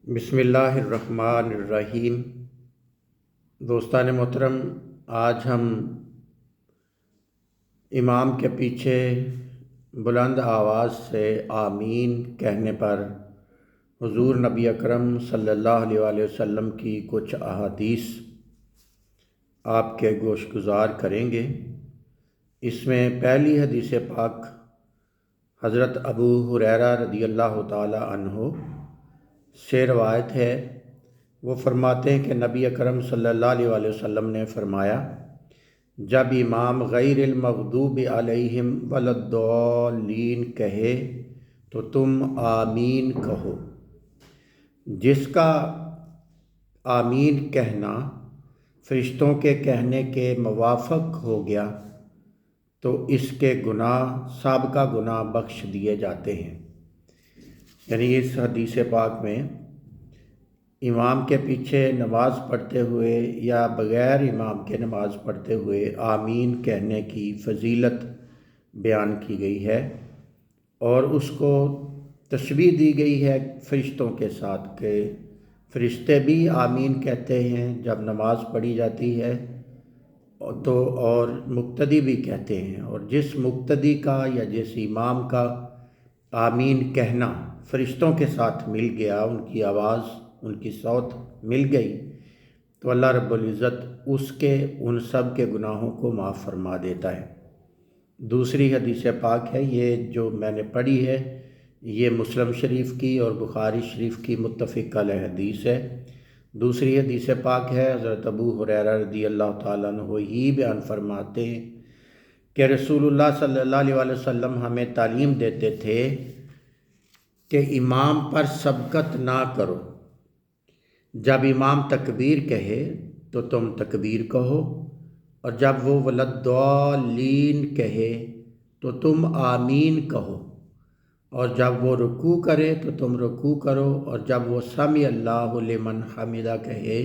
بسم اللہ الرحمن الرحیم۔ دوستان محترم، آج ہم امام کے پیچھے بلند آواز سے آمین کہنے پر حضور نبی اکرم صلی اللہ علیہ وآلہ وسلم کی کچھ احادیث آپ کے گوش گزار کریں گے۔ اس میں پہلی حدیث پاک حضرت ابو ہریرہ رضی اللہ تعالی عنہ سے روایت ہے۔ وہ فرماتے ہیں کہ نبی اکرم صلی اللہ علیہ وآلہ وسلم نے فرمایا، جب امام غیر المغضوب علیہم ولا الضالین کہے تو تم آمین کہو۔ جس کا آمین کہنا فرشتوں کے کہنے کے موافق ہو گیا تو اس کے گناہ سابقہ گناہ بخش دیے جاتے ہیں۔ یعنی اس حدیث پاک میں امام کے پیچھے نماز پڑھتے ہوئے یا بغیر امام کے نماز پڑھتے ہوئے آمین کہنے کی فضیلت بیان کی گئی ہے، اور اس کو تشبیہ دی گئی ہے فرشتوں کے ساتھ کہ فرشتے بھی آمین کہتے ہیں جب نماز پڑھی جاتی ہے تو، اور مقتدی بھی کہتے ہیں، اور جس مقتدی کا یا جس امام کا آمین کہنا فرشتوں کے ساتھ مل گیا، ان کی آواز، ان کی صوت مل گئی، تو اللہ رب العزت اس کے ان سب کے گناہوں کو معاف فرما دیتا ہے۔ دوسری حدیث پاک ہے، یہ جو میں نے پڑھی ہے یہ مسلم شریف کی اور بخاری شریف کی متفق علیہ حدیث ہے۔ دوسری حدیث پاک ہے، حضرت ابو ہریرہ رضی اللہ تعالیٰ عنہ ہی بیان فرماتے ہیں کہ رسول اللہ صلی اللہ علیہ وآلہ وسلم ہمیں تعلیم دیتے تھے کہ امام پر سبقت نہ کرو۔ جب امام تکبیر کہے تو تم تکبیر کہو، اور جب وہ ولا الضالین کہے تو تم آمین کہو، اور جب وہ رکوع کرے تو تم رکوع کرو، اور جب وہ سمع اللہ لمن حمدہ کہے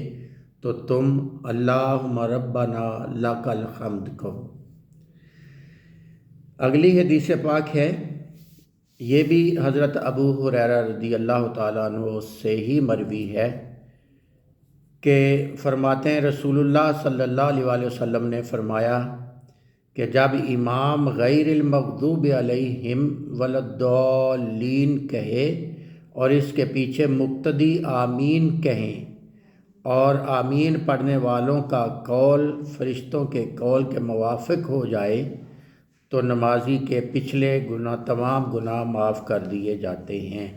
تو تم اللہم ربنا لک الحمد کہو۔ اگلی حدیث پاک ہے، یہ بھی حضرت ابو ہریرہ رضی اللہ تعالیٰ عنہ سے ہی مروی ہے کہ فرماتے ہیں رسول اللہ صلی اللہ علیہ وآلہ وسلم نے فرمایا کہ جب امام غیر المغضوب علیہم ولا الضالین کہے اور اس کے پیچھے مقتدی آمین کہیں، اور آمین پڑھنے والوں کا قول فرشتوں کے قول کے موافق ہو جائے تو نمازی کے پچھلے گناہ، تمام گناہ معاف کر دیے جاتے ہیں۔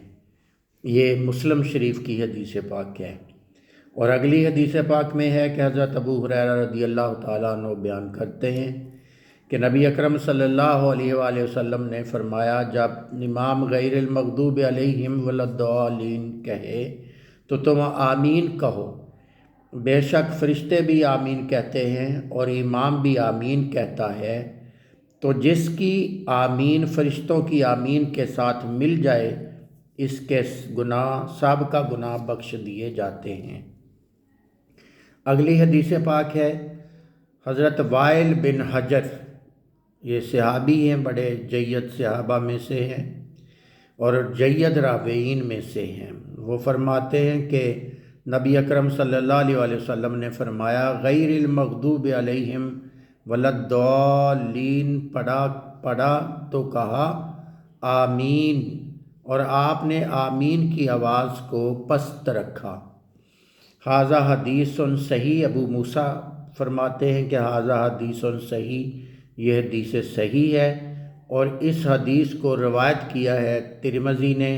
یہ مسلم شریف کی حدیث پاک ہے۔ اور اگلی حدیث پاک میں ہے کہ حضرت ابو ہریرہ رضی اللہ تعالیٰ عنہ بیان کرتے ہیں کہ نبی اکرم صلی اللہ علیہ وآلہ وسلم نے فرمایا، جب امام غیر المغضوب علیہم ولا الضالین کہے تو تم آمین کہو۔ بے شک فرشتے بھی آمین کہتے ہیں اور امام بھی آمین کہتا ہے، تو جس کی آمین فرشتوں کی آمین کے ساتھ مل جائے اس کے گناہ، سابقہ گناہ بخش دیے جاتے ہیں۔ اگلی حدیث پاک ہے، حضرت وائل بن حجر، یہ صحابی ہیں، بڑے جید صحابہ میں سے ہیں اور جید راویین میں سے ہیں۔ وہ فرماتے ہیں کہ نبی اکرم صلی اللہ علیہ وآلہ وسلم نے فرمایا، غیر المغضوب علیہم ولا الضالین پڑھا تو کہا آمین، اور آپ نے آمین کی آواز کو پست رکھا۔ ھذا حدیث صحیح، ابو موسیٰ فرماتے ہیں کہ ھذا حدیث صحیح، یہ حدیث صحیح ہے، اور اس حدیث کو روایت کیا ہے ترمذی نے،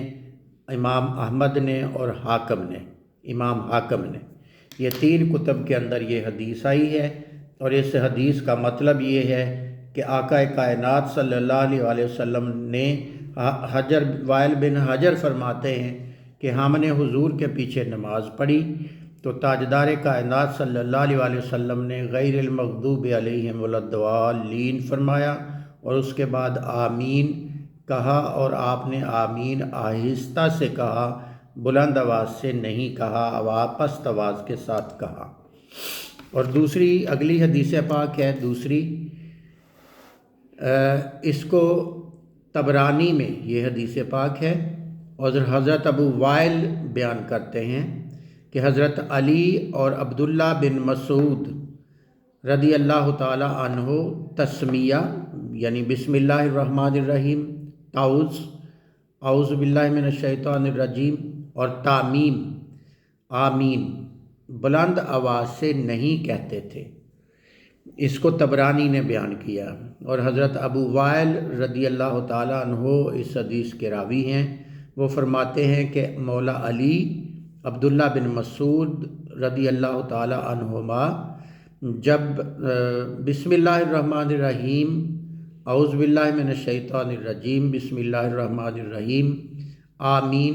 امام احمد نے اور حاکم نے، امام حاکم نے۔ یہ تین کتب کے اندر یہ حدیث آئی ہے، اور اس حدیث کا مطلب یہ ہے کہ آقا کائنات صلی اللہ علیہ وآلہ وسلم نے، وائل بن حجر فرماتے ہیں کہ ہم نے حضور کے پیچھے نماز پڑھی تو تاجدار کائنات صلی اللہ علیہ وآلہ وسلم نے غیر المغضوب علیہم ولا الضالین فرمایا، اور اس کے بعد آمین کہا، اور آپ نے آمین آہستہ سے کہا، بلند آواز سے نہیں کہا، پست آواز کے ساتھ کہا۔ اور دوسری اگلی حدیث پاک ہے، دوسری اس کو طبرانی میں یہ حدیث پاک ہے، اور حضرت ابو وائل بیان کرتے ہیں کہ حضرت علی اور عبداللہ بن مسعود رضی اللہ تعالی عنہ تسمیہ یعنی بسم اللہ الرحمن الرحیم، اعوذ باللہ من الشیطان الرجیم اور تعمیم آمین بلند آواز سے نہیں کہتے تھے۔ اس کو طبرانی نے بیان کیا، اور حضرت ابو وائل رضی اللہ تعالی عنہ اس حدیث کے راوی ہیں۔ وہ فرماتے ہیں کہ مولا علی عبداللہ بن مسعود رضی اللہ تعالی عنہما جب بسم اللہ الرحمن الرحیم، اعوذ باللہ من الشیطان الرجیم، بسم اللہ الرحمن الرحیم، آمین،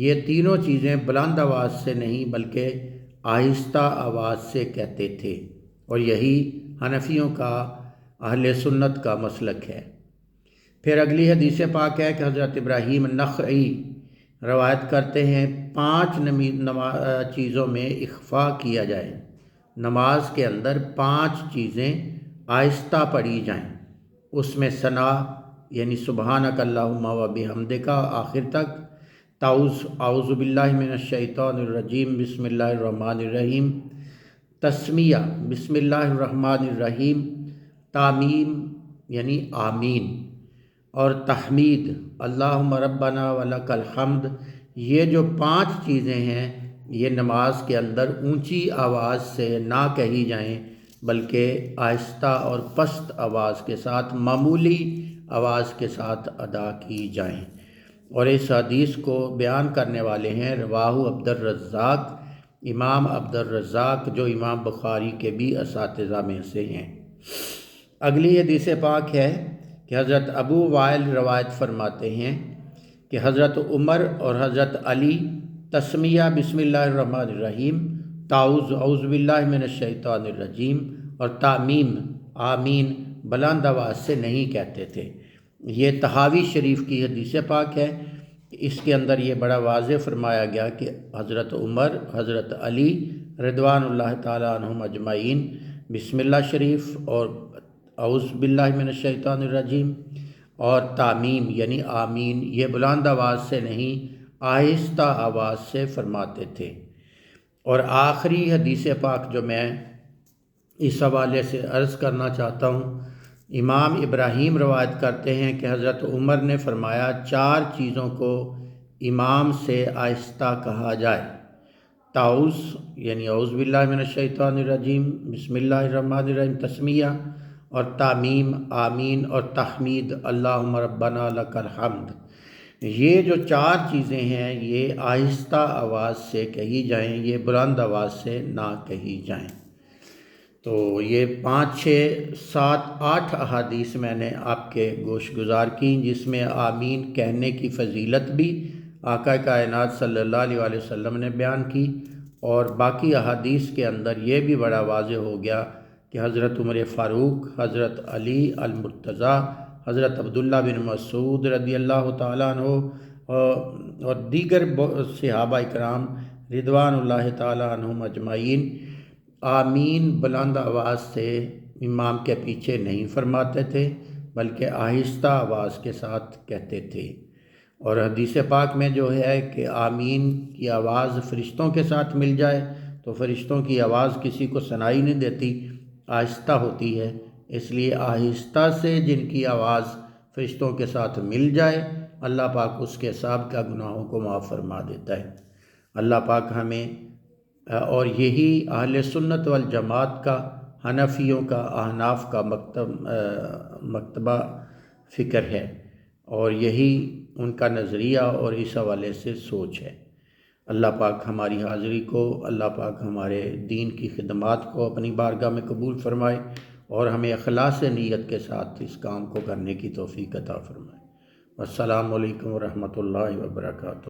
یہ تینوں چیزیں بلند آواز سے نہیں بلکہ آہستہ آواز سے کہتے تھے، اور یہی حنفیوں کا اہل سنت کا مسلک ہے۔ پھر اگلی حدیث پاک ہے کہ حضرت ابراہیم نخعی روایت کرتے ہیں 5 چیزوں میں اخفا کیا جائے، نماز کے اندر 5 چیزیں آہستہ پڑھی جائیں، اس میں ثنا یعنی سبحانک اللہم و بحمدک آخر تک، اعوذ باللہ من الشیطان الرجیم، بسم اللہ الرحمن الرحیم، تسمیہ بسم اللہ الرحمن الرحیم، تعمیم یعنی آمین، اور تحمید اللہم ربنا ولک الحمد۔ یہ جو 5 چیزیں ہیں یہ نماز کے اندر اونچی آواز سے نہ کہی جائیں بلکہ آہستہ اور پست آواز کے ساتھ، معمولی آواز کے ساتھ ادا کی جائیں۔ اور اس حدیث کو بیان کرنے والے ہیں رواہ عبد الرزاق، امام عبد الرزاق جو امام بخاری کے بھی اساتذہ میں سے ہیں۔ اگلی حدیث پاک ہے کہ حضرت ابو وائل روایت فرماتے ہیں کہ حضرت عمر اور حضرت علی تسمیہ بسم اللہ الرحمن الرحیم، اعوذ باللہ من الشیطان الرجیم اور تعمیم آمین بلند آواز سے نہیں کہتے تھے۔ یہ طحاوی شریف کی حدیث پاک ہے۔ اس کے اندر یہ بڑا واضح فرمایا گیا کہ حضرت عمر، حضرت علی رضوان اللہ تعالی عنہم اجمعین بسم اللہ شریف اور اعوذ باللہ من الشیطان الرجیم اور تعمیم یعنی آمین یہ بلند آواز سے نہیں آہستہ آواز سے فرماتے تھے۔ اور آخری حدیث پاک جو میں اس حوالے سے عرض کرنا چاہتا ہوں، امام ابراہیم روایت کرتے ہیں کہ حضرت عمر نے فرمایا 4 چیزوں کو امام سے آہستہ کہا جائے، تعوذ یعنی اعوذ باللہ من الشیطان الرجیم، بسم اللہ الرحمن الرحیم تسمیہ، اور تعمیم آمین، اور تحمید اللہم ربنا لک الحمد۔ یہ جو 4 چیزیں ہیں یہ آہستہ آواز سے کہی جائیں، یہ بلند آواز سے نہ کہی جائیں۔ تو یہ 5، 6، 7، 8 احادیث میں نے آپ کے گوش گزار کی، جس میں آمین کہنے کی فضیلت بھی آقا کائنات صلی اللہ علیہ وسلم نے بیان کی، اور باقی احادیث کے اندر یہ بھی بڑا واضح ہو گیا کہ حضرت عمر فاروق، حضرت علی المرتضیٰ، حضرت عبداللہ بن مسعود رضی اللہ تعالیٰ عنہ اور دیگر صحابہ اکرام رضوان اللہ تعالیٰ عنہم اجمعین آمین بلند آواز سے امام کے پیچھے نہیں فرماتے تھے بلکہ آہستہ آواز کے ساتھ کہتے تھے۔ اور حدیث پاک میں جو ہے کہ آمین کی آواز فرشتوں کے ساتھ مل جائے تو فرشتوں کی آواز کسی کو سنائی نہیں دیتی، آہستہ ہوتی ہے، اس لیے آہستہ سے جن کی آواز فرشتوں کے ساتھ مل جائے اللہ پاک اس کے سابقہ گناہوں کو معاف فرما دیتا ہے۔ اللہ پاک ہمیں، اور یہی اہل سنت والجماعت کا، حنفیوں کا، احناف کا مکتبہ فکر ہے، اور یہی ان کا نظریہ اور اس حوالے سے سوچ ہے۔ اللہ پاک ہماری حاضری کو، اللہ پاک ہمارے دین کی خدمات کو اپنی بارگاہ میں قبول فرمائے، اور ہمیں اخلاص نیت کے ساتھ اس کام کو کرنے کی توفیق عطا فرمائے۔ السلام علیکم ورحمۃ اللہ وبرکاتہ۔